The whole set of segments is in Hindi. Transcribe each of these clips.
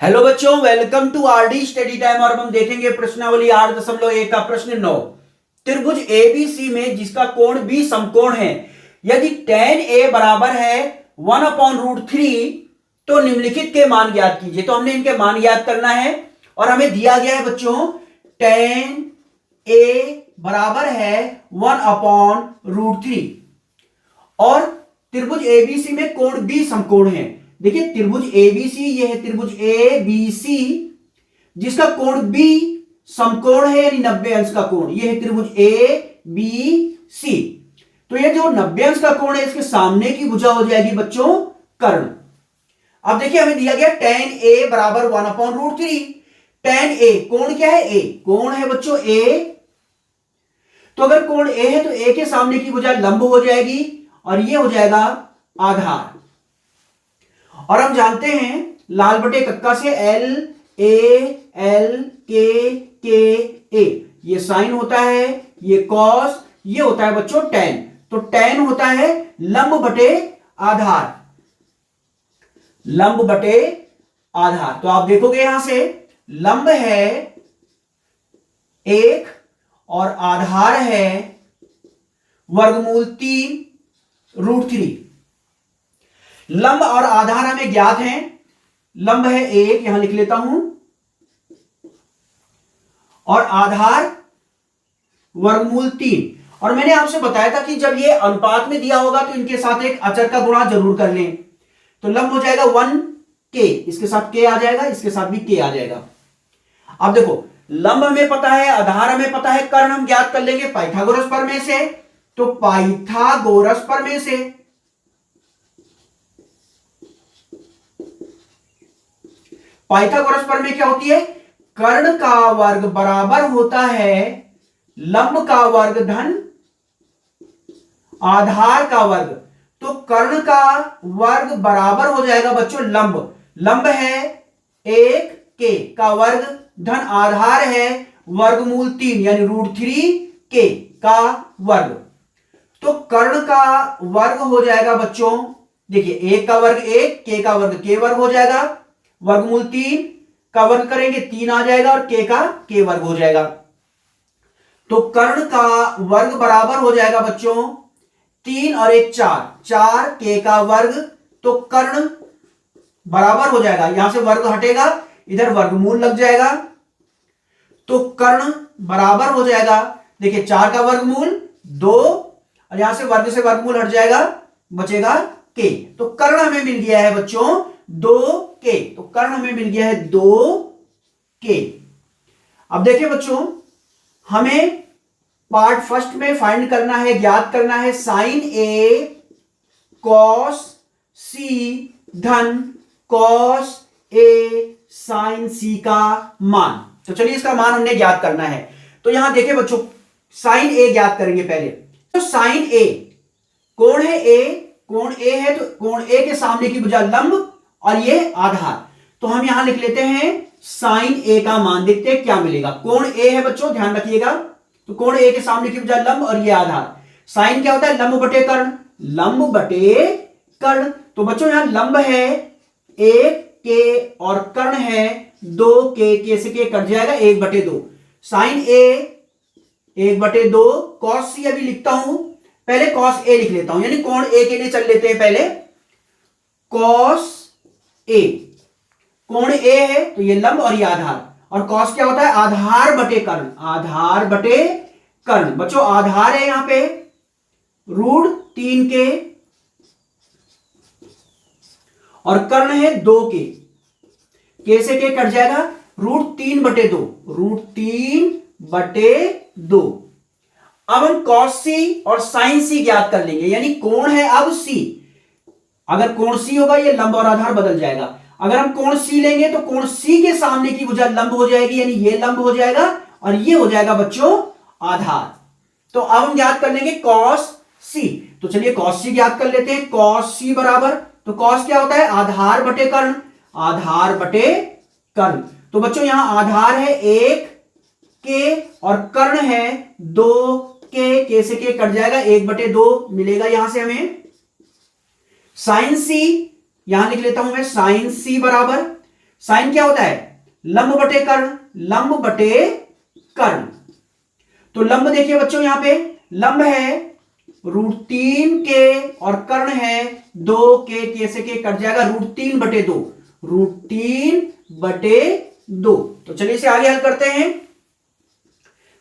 हेलो बच्चों, welcome to RD study time. और हम देखेंगे प्रश्नावली 8.1 का प्रश्न 9। त्रिभुज एबीसी में जिसका कोण बी समकोण है, यदि tan ए बराबर है 1/√3 तो निम्नलिखित के मान ज्ञात कीजिए। तो हमने इनके मान ज्ञात करना है और हमें दिया गया है बच्चों tan ए बराबर है 1/√3 और त्रिभुज एबीसी में कोण बी समकोण है। देखिए त्रिभुज एबीसी, ये है त्रिभुज एबीसी जिसका कोण बी समकोण है यानी 90 अंश का कोण। ये है त्रिभुज ए बी सी। तो ये जो 90 अंश का कोण है इसके सामने की भुजा हो जाएगी बच्चों कर्ण। अब देखिए हमें दिया गया tan ए बराबर 1/√3। tan ए कोण क्या है? ए कोण है बच्चों ए। तो अगर कोण ए है तो ए के सामने की भुजा लंब हो जाएगी और ये हो जाएगा आधार। और हम जानते हैं लाल बटे कक्का से एल के ए, ये साइन होता है, ये कॉस, ये होता है बच्चों tan। तो tan होता है लंब बटे आधार, लंब बटे आधार। तो आप देखोगे यहां से लंब है 1 और आधार है वर्गमूल 3√3। लंब और आधार हमें ज्ञात हैं। लंब है 1, यहां लिख लेता हूं, और आधार वर्गमूल 3। और मैंने आपसे बताया था कि जब ये अनुपात में दिया होगा तो इनके साथ एक अचर का गुणा जरूर कर लें। तो लंब हो जाएगा 1k, इसके साथ k आ जाएगा, इसके साथ भी k आ जाएगा। अब देखो लंब हमें पता है, आधार हमें पता है, कर्ण हम ज्ञात कर लेंगे पाइथागोरस प्रमेय से। तो पाइथागोरस प्रमेय से पाइथागोरस प्रमेय क्या होती है? कर्ण का वर्ग बराबर होता है लंब का वर्ग धन आधार का वर्ग। तो कर्ण का वर्ग बराबर हो जाएगा बच्चों लंब। लंब है 1k का वर्ग धन आधार है वर्गमूल 3 यानी √3k का वर्ग। तो कर्ण का वर्ग हो जाएगा बच्चों, देखिए 1 का वर्ग 1, k का वर्ग k वर्ग हो जाएगा, वर्गमूल 3 का वर्ग करेंगे 3 आ जाएगा और k का k वर्ग हो जाएगा। तो कर्ण का वर्ग बराबर हो जाएगा बच्चों 3 और 1 4 k का वर्ग। तो कर्ण बराबर हो जाएगा, यहां से वर्ग हटेगा, इधर वर्गमूल लग जाएगा। तो कर्ण बराबर हो जाएगा, देखिए 4 का वर्गमूल 2 और यहां से वर्गमूल हट जाएगा, बचेगा k। तो कर्ण हमें मिल गया है बच्चों 2k। तो कर्ण हमें मिल गया है 2k। अब देखिए बच्चों हमें पार्ट फर्स्ट में फाइंड करना है, ज्ञात करना है साइन ए कॉस सी धन कॉस ए साइन सी का मान। तो चलिए इसका मान हमने ज्ञात करना है। तो यहां देखिए बच्चों साइन ए ज्ञात करेंगे पहले। तो साइन ए कोण है ए, कोण ए है तो कोण ए के सामने की भुजा लंब और ये आधार। तो हम यहां लिख लेते हैं साइन ए का मान, देखते हैं क्या मिलेगा। कोण ए है बच्चों, ध्यान रखिएगा। तो कोण ए के सामने की भुजा लंब और ये आधार। साइन क्या होता है? लंब बटे कर्ण, लंब बटे कर्ण। तो बच्चों यहां लंब है 1k और कर्ण है 2k से k कट जाएगा 1/2। साइन ए 1/2 कॉस सी अभी लिखता हूं, पहले कॉस ए लिख लेता हूं, यानी कोण ए के लिए चल लेते हैं पहले। कॉस ए, कोण ए है तो ये लंब और ये आधार, और कॉस क्या होता है? आधार बटे कर्ण, आधार बटे कर्ण। बच्चों आधार है यहां पे √3k और कर्ण है 2k, k से k कट जाएगा, √3/2, √3/2। अब हम कॉस सी और साइन सी ज्ञात कर लेंगे, यानी कोण है अब सी। अगर कोण सी होगा ये लंब और आधार बदल जाएगा। अगर हम कोण सी लेंगे तो कोण सी के सामने की भुजा लंब हो जाएगी, यानी ये लंब हो जाएगा और ये हो जाएगा बच्चों आधार। तो अब हम ज्ञात कर लेंगे कॉस सी। तो चलिए कॉस सी ज्ञात कर लेते हैं। कॉस सी बराबर, तो कॉस क्या होता है? आधार बटे कर्ण, आधार बटे कर्ण। तो बच्चों यहां आधार है 1k और कर्ण है 2k से k कट जाएगा, 1/2 मिलेगा यहां से हमें। साइन सी यहां लिख लेता हूं मैं, साइन सी बराबर साइन क्या होता है? लंब बटे कर्ण, लंब बटे कर्ण। तो लंब देखिए बच्चों, यहां पे लंब है √3 के और कर्ण है 2 के से के कट जाएगा, √3 बटे 2, √3 बटे 2। तो चलिए इसे आगे हल करते हैं।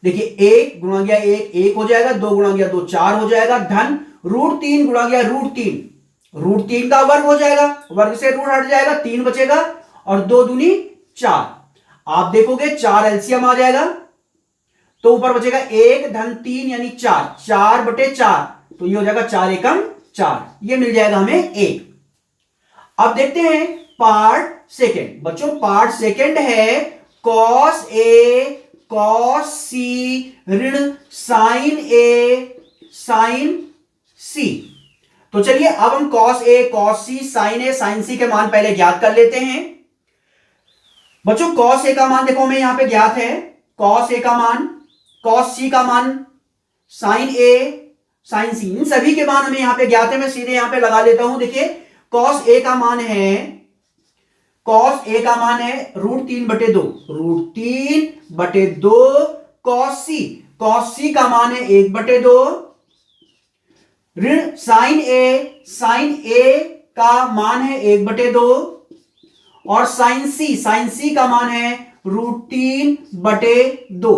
देखिए 1 गुणा गया 1 1 हो जाएगा, 2 गुणा गया 2 4 हो जाएगा, धन √3 गुणा गया √3, √3 का वर्ग हो जाएगा, वर्ग से रूट हट जाएगा, 3 बचेगा और 2 दूनी 4। आप देखोगे 4 एलसीएम आ जाएगा, तो ऊपर बचेगा 1 धन 3 यानी 4, 4 बटे 4, तो ये हो जाएगा 4 एकम 4, ये मिल जाएगा हमें 1। अब देखते हैं पार्ट सेकेंड। बच्चों पार्ट सेकेंड है कॉस ए कॉस सी ऋण साइन ए साइन सी। तो चलिए अब हम cos A cos C sign A sign सी के मान पहले ज्ञात कर लेते हैं। बच्चों कॉस ए का मान देखो हमें यहां पे ज्ञात है, कॉस ए का मान, कॉस सी का मान, साइन ए साइन सी, इन सभी के मान हमें यहां पे ज्ञात है। मैं सीधे यहां पे लगा लेता हूं। देखिए कॉस ए का मान है, कॉस ए का मान है √3 बटे 2, √3 बटे 2 कॉस सी, कॉस सी का मान है 1 बटे 2, ऋण साइन ए का मान है 1 बटे 2 और साइन सी का मान है √3 बटे 2।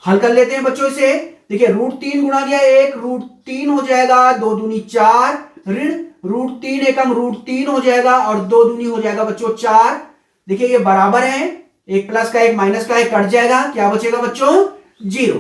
हल कर लेते हैं बच्चों इसे। देखिए √3 गुणा गया 1, √3 हो जाएगा, 2 दूनी 4, ऋण √3 एकम √3 हो जाएगा और 2 दूनी हो जाएगा बच्चों 4। देखिए ये बराबर है, एक प्लस का एक माइनस का एक कट जाएगा, क्या बचेगा बच्चों? 0।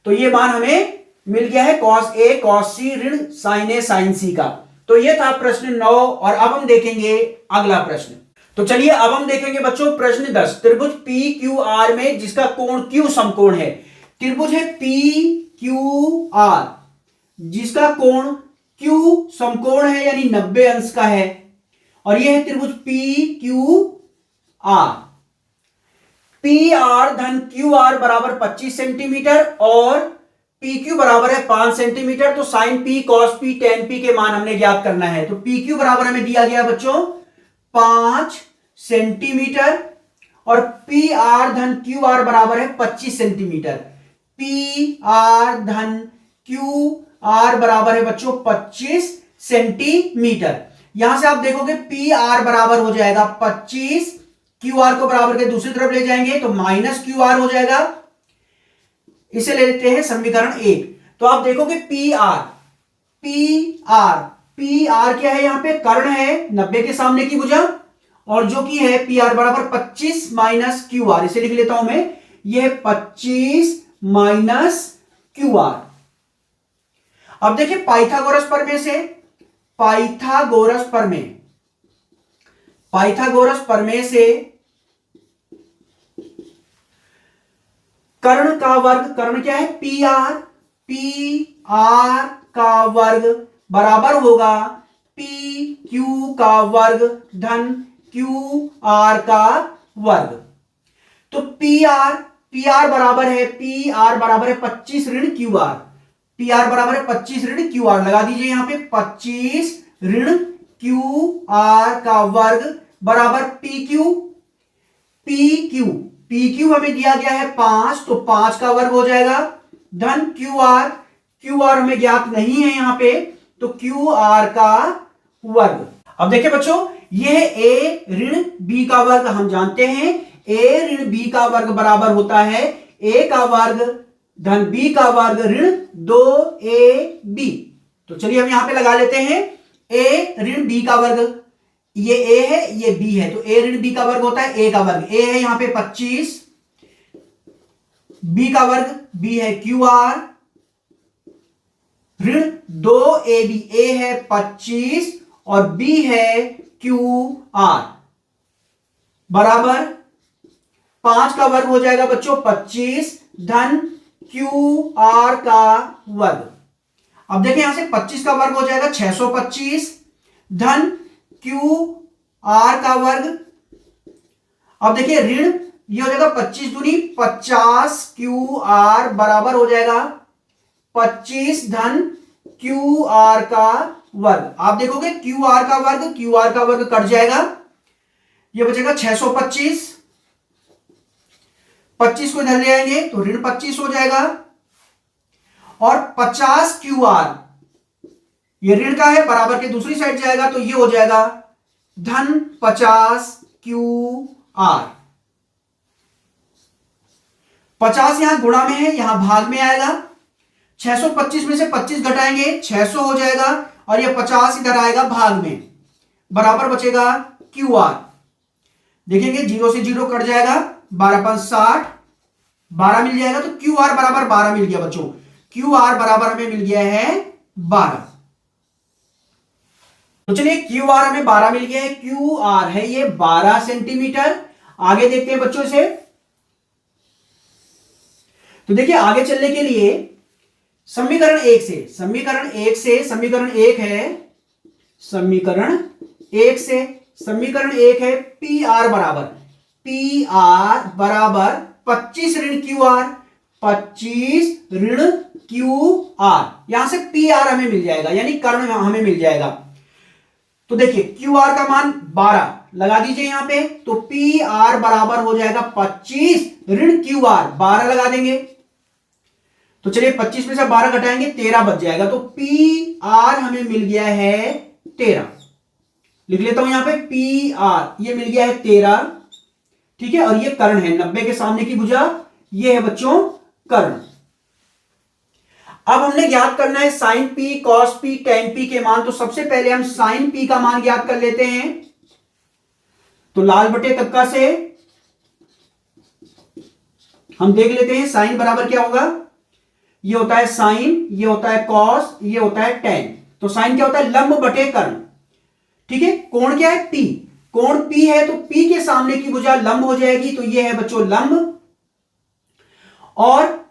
तो ये मान हमें मिल गया है कॉस ए कॉस सी ऋण साइन ए साइन सी का। तो ये था प्रश्न 9 और अब हम देखेंगे अगला प्रश्न। तो चलिए अब हम देखेंगे बच्चों प्रश्न 10। त्रिभुज पी क्यू आर में जिसका कोण क्यू समकोण है, त्रिभुज है पी क्यू आर जिसका कोण क्यू समकोण है यानी 90 अंश का है, और यह है त्रिभुज P Q R. P R धन क्यू आर बराबर 25 सेंटीमीटर और पी क्यू बराबर है 5 सेंटीमीटर। तो sine P cos P tan P के मान हमने ज्ञात करना है। तो पी क्यू बराबर हमें दिया गया बच्चों 5 सेंटीमीटर और पी आर धन क्यू आर बराबर है 25 सेंटीमीटर। पी आर धन क्यू आर बराबर है बच्चों 25 सेंटीमीटर। यहां से आप देखोगे पी आर बराबर हो जाएगा 25, क्यू आर को बराबर के दूसरी तरफ ले जाएंगे तो माइनस क्यू आर हो जाएगा। इसे ले लेते हैं समीकरण 1। तो आप देखोगे पी आर क्या है? यहां पे कर्ण है 90 के सामने की भुजा, और जो कि है पी आर बराबर 25 माइनस क्यू आर। इसे लिख लेता हूं मैं, यह 25 माइनस क्यू आर। अब देखिए पाइथागोरस प्रमेय से, पाइथागोरस प्रमेय से कर्ण का वर्ग, कर्ण क्या है? पी आर का वर्ग बराबर होगा पी क्यू का वर्ग धन क्यू आर का वर्ग। तो पी आर बराबर है 25 ऋण क्यू आर, पी आर बराबर है 25 ऋण क्यू आर। लगा दीजिए यहां पे 25 ऋण क्यू आर का वर्ग बराबर पी क्यू हमें दिया गया है 5, तो 5 का वर्ग हो जाएगा धन क्यू आर हमें ज्ञात नहीं है यहां पे, तो क्यू आर का वर्ग। अब देखिए बच्चों यह ए ऋण बी का वर्ग हम जानते हैं, ए ऋण बी का वर्ग बराबर होता है ए का वर्ग धन बी का वर्ग ऋण 2ab। तो चलिए हम यहां पे लगा लेते हैं ए ऋण बी का वर्ग, ये ए है ये बी है, तो ए ऋण बी का वर्ग होता है ए का वर्ग, ए है यहां पे 25, बी का वर्ग बी है क्यू आर ऋण 2ab। ए है 25 और बी है क्यू आर बराबर 5 का वर्ग हो जाएगा बच्चों 25 धन क्यू आर का वर्ग। अब देखिए यहां से 25 का वर्ग हो जाएगा 625 धन क्यू आर का वर्ग। अब देखिए ऋण ये हो जाएगा 25 दूनी 50 क्यू आर बराबर हो जाएगा 25 धन क्यू आर का वर्ग। आप देखोगे क्यू आर का वर्ग कट जाएगा, ये बचेगा 625, 25 को इधर ले आएंगे तो ऋण 25 हो जाएगा, और 50 क्यू आर, ये ऋण का है, बराबर के दूसरी साइड जाएगा तो ये हो जाएगा धन 50 क्यू आर। 50 यहां गुणा में है, यहां भाग में आएगा, 625 में से 25 घटाएंगे 600 हो जाएगा, और ये 50 इधर आएगा भाग में, बराबर बचेगा क्यू आर। देखेंगे 0 से 0 कट जाएगा, 12 5 60, 12 मिल जाएगा, तो क्यू आर बराबर 12 मिल गया बच्चों। क्यू आर बराबर हमें मिल गया है 12। तो चलिए क्यू आर हमें 12 मिल गया है, क्यू आर है ये 12 सेंटीमीटर। आगे देखते हैं बच्चों इसे। तो देखिए आगे चलने के लिए समीकरण 1 से, समीकरण 1 से, समीकरण 1 है, समीकरण 1 से, समीकरण 1 है पी आर बराबर, पी आर बराबर 25 ऋण क्यू आर, 25 ऋण क्यू आर। यहां से पी आर हमें मिल जाएगा, यानी कर्ण हमें मिल जाएगा। तो देखिए क्यू आर का मान 12 लगा दीजिए यहां पे, तो पी आर बराबर हो जाएगा 25 ऋण क्यू आर, 12 लगा देंगे। तो चलिए 25 में से 12 घटाएंगे 13 बच जाएगा, तो पी आर हमें मिल गया है 13। लिख लेता हूं यहां पे पी आर, ये मिल गया है 13, ठीक है। और ये कर्ण है, 90 के सामने की भुजा, ये है बच्चों कर्ण। अब हमने ज्ञात करना है sine P, cos P, tan P के मान। तो सबसे पहले हम साइन पी का मान ज्ञात कर लेते हैं। तो लाल बटे तक्का से हम देख लेते हैं साइन बराबर क्या होगा। ये होता है साइन, ये होता है कॉस, ये होता है टेन। तो साइन क्या होता है, लंब बटे कर्ण, ठीक है। कोण क्या है, पी, कोण पी है, तो पी के सामने की भुजा लंब हो जाएगी, तो ये है बच्चों लंब, और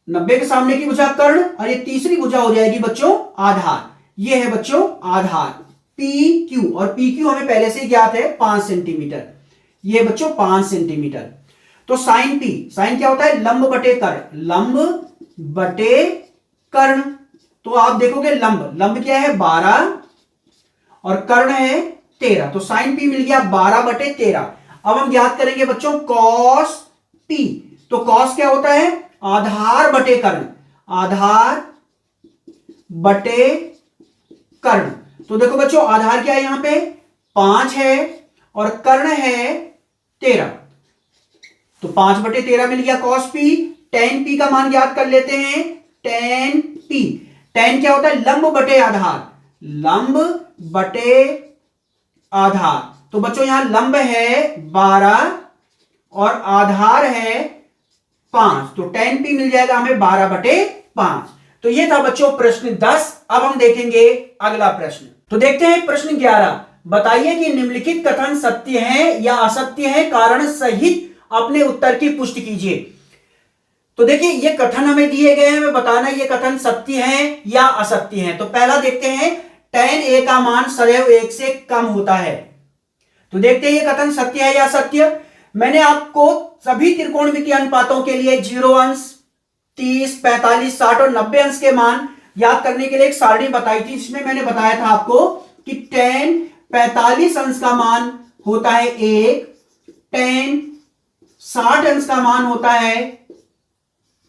90 के सामने की भुजा कर्ण, और ये तीसरी भुजा हो जाएगी बच्चों आधार। ये है बच्चों आधार पी क्यू, और पी क्यू हमें पहले से ही ज्ञात है 5 सेंटीमीटर, ये बच्चों 5 सेंटीमीटर। तो साइन पी, साइन क्या होता है, लंब बटे कर्ण, लंब बटे कर्ण। तो आप देखोगे लंब, लंब क्या है 12, और कर्ण है 13, तो साइन पी मिल गया 12 बटे 13। अब हम ज्ञात करेंगे बच्चों कॉस पी। तो कॉस क्या होता है, आधार बटे कर्ण, आधार बटे कर्ण। तो देखो बच्चों आधार क्या है यहां पे 5 है, और कर्ण है 13, तो 5 बटे 13 मिल गया कॉस पी। टेन पी का मान ज्ञात कर लेते हैं, टेन पी, टेन क्या होता है, लंब बटे आधार, लंब बटे आधार। तो बच्चों यहां लंब है 12 और आधार है 5, तो टेन पी मिल जाएगा हमें 12 बटे 5। तो ये था बच्चों प्रश्न 10। अब हम देखेंगे अगला प्रश्न। तो देखते हैं प्रश्न 11। बताइए कि निम्नलिखित कथन सत्य है या असत्य है, कारण सहित अपने उत्तर की पुष्टि कीजिए। तो देखिए ये कथन हमें दिए गए हैं, हमें बताना ये कथन सत्य है या असत्य है। तो पहला देखते हैं, tan a का मान सदैव 1 से कम होता है। तो देखते हैं ये कथन सत्य है या असत्य। मैंने आपको सभी त्रिकोणमितीय अनुपातों के लिए 0 अंश, 30, 45, 60 और 90 अंश के मान याद करने के लिए एक सारणी बताई थी, जिसमें मैंने बताया था आपको कि tan 45 अंश का मान होता है 1, tan 60 अंश का मान होता है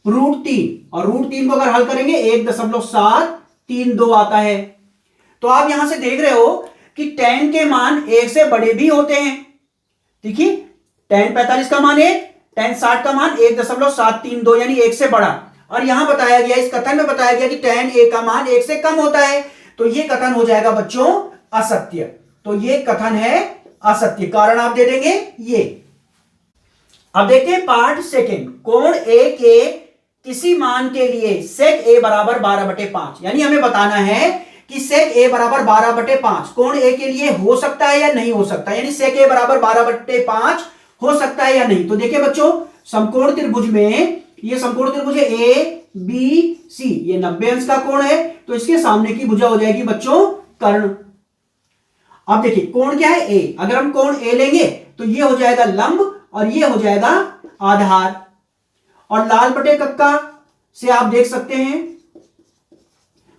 √3, और √3 को अगर हल करेंगे 1.732 आता है। तो आप यहां से देख रहे हो कि tan के मान 1 से बड़े भी होते हैं। देखिए tan 45 का मान 1, tan 60 का मान 1.732, यानी 1 से बड़ा। और यहां बताया गया, इस कथन में बताया गया कि tan a का मान 1 से कम होता है, तो यह कथन हो जाएगा बच्चों असत्य। तो यह कथन है असत्य, कारण आप दे देंगे ये। अब देखते हैं पार्ट सेकंड, कोण ए के किसी मान के लिए sec a बराबर 12/5, यानी हमें बताना है कि sec a बराबर 12/5 कोण a के लिए हो सकता है या नहीं हो सकता, यानी sec a बराबर 12/5 हो सकता है या नहीं। तो देखिए बच्चों समकोण त्रिभुज में, ये समकोण त्रिभुज है a b c, ये 90 अंश का कोण है, तो इसके सामने की भुजा हो जाएगी बच्चों कर्ण। अब देखिए कोण क्या है a, अगर हम कोण a लेंगे तो ये हो जाएगा लंब और ये हो जाएगा आधार। और लाल बटे कक्का से आप देख सकते हैं,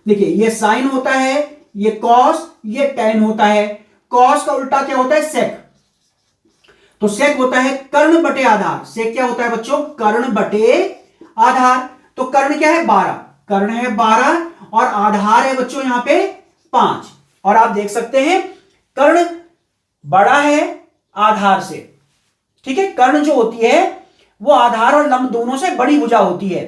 देखिए ये साइन होता है, ये कॉस, ये टेन होता है। कॉस का उल्टा क्या होता है, सेक। तो सेक होता है कर्ण बटे आधार। सेक क्या होता है बच्चों? कर्ण बटे आधार। तो कर्ण क्या है? 12। कर्ण है 12 और आधार है बच्चों यहां पे 5। और आप देख सकते हैं कर्ण बड़ा है आधार से, ठीक है। कर्ण जो होती है वो आधार और लंब दोनों से बड़ी भुजा होती है।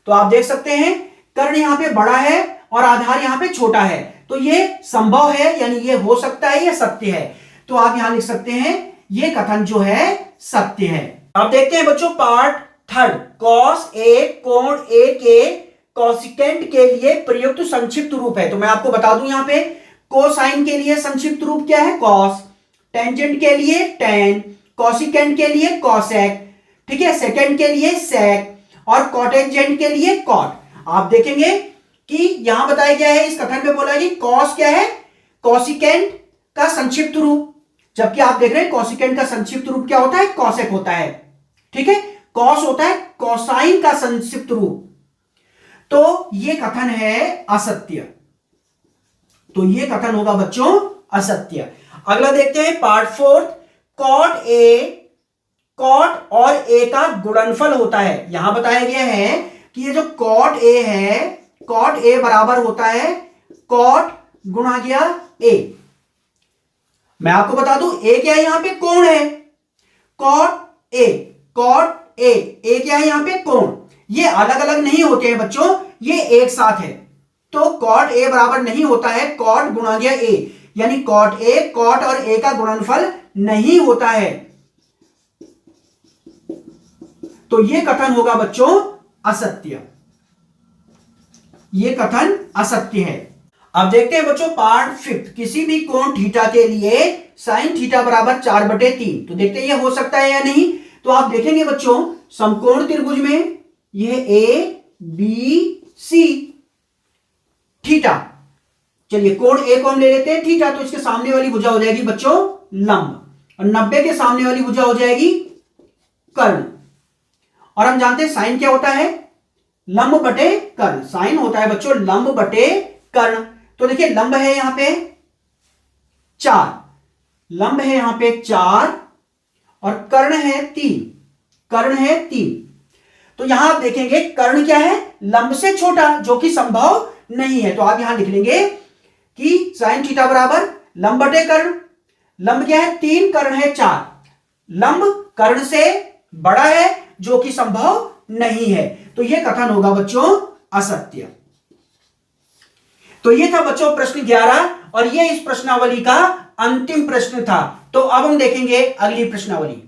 तो आप देख सकते हैं कर्ण यहां पे बड़ा है और आधार यहां पे छोटा है, तो ये संभव है, यानी ये हो सकता है, ये सत्य है। तो आप यहां लिख सकते हैं ये कथन जो है सत्य है। आप देखते हैं बच्चों पार्ट थर्ड, कॉस ए कोण ए के कोसिकेंट के लिए प्रयुक्त संक्षिप्त रूप है। तो मैं आपको बता दूं यहां पे कोसाइन के लिए संक्षिप्त रूप क्या है? कॉस। टेंजेंट के लिए टेन, कोसिकेंट के लिए कोसेक, ठीक है, सेकेंड के लिए सेक और कॉटेंजेंट के लिए कॉट। आप देखेंगे कि यहां बताया गया है, इस कथन में बोला है कि कॉस क्या है? कोसिकेंट का संक्षिप्त रूप, जबकि आप देख रहे हैं कोसिकेंट का संक्षिप्त रूप क्या होता है? कॉसेक होता है, ठीक है। कॉस होता है कोसाइन का संक्षिप्त रूप। तो यह कथन है असत्य। तो यह कथन होगा बच्चों असत्य। अगला देखते हैं पार्ट फोर्थ, कॉट और ए का गुणनफल होता है। यहां बताया गया है कि ये जो कॉट ए है, कॉट ए बराबर होता है कॉट गुणा गया ए। मैं आपको बता दूं ए क्या है? यहां पे कोण है, कॉट ए, कॉट ए क्या है? यहां पे कोण। ये अलग अलग नहीं होते हैं बच्चों, ये एक साथ है। तो कॉट ए बराबर नहीं होता है कॉट गुणा गया ए, यानी कॉट ए, कॉट और ए का गुणनफल नहीं होता है। तो यह कथन होगा बच्चों असत्य। यह कथन असत्य है। अब देखते हैं बच्चों पार्ट फिफ्थ, किसी भी कोण थीटा के लिए साइन थीटा बराबर 4/3। तो देखते हैं यह हो सकता है या नहीं। तो आप देखेंगे बच्चों समकोण त्रिभुज में यह ए बी सी थीटा, चलिए कोण ए को हम ले लेते हैं थीटा, तो इसके सामने वाली भुजा हो जाएगी बच्चों लंब और 90 के सामने वाली भुजा हो जाएगी कर्ण। और हम जानते हैं साइन क्या होता है? लंब बटे कर्ण। साइन होता है बच्चों लंब बटे कर्ण। तो देखिए लंब है यहां पे 4, लंब है यहां पे 4 और कर्ण है 3, कर्ण है 3। तो यहां आप देखेंगे कर्ण क्या है? लंब से छोटा, जो कि संभव नहीं है। तो आप यहां लिख लेंगे कि साइन थीटा बराबर लंब बटे कर्ण। लंब क्या है? 3, कर्ण है 4। लंब कर्ण से बड़ा है, जो कि संभव नहीं है। तो यह कथन होगा बच्चों असत्य। तो यह था बच्चों प्रश्न 11 और यह इस प्रश्नावली का अंतिम प्रश्न था। तो अब हम देखेंगे अगली प्रश्नावली।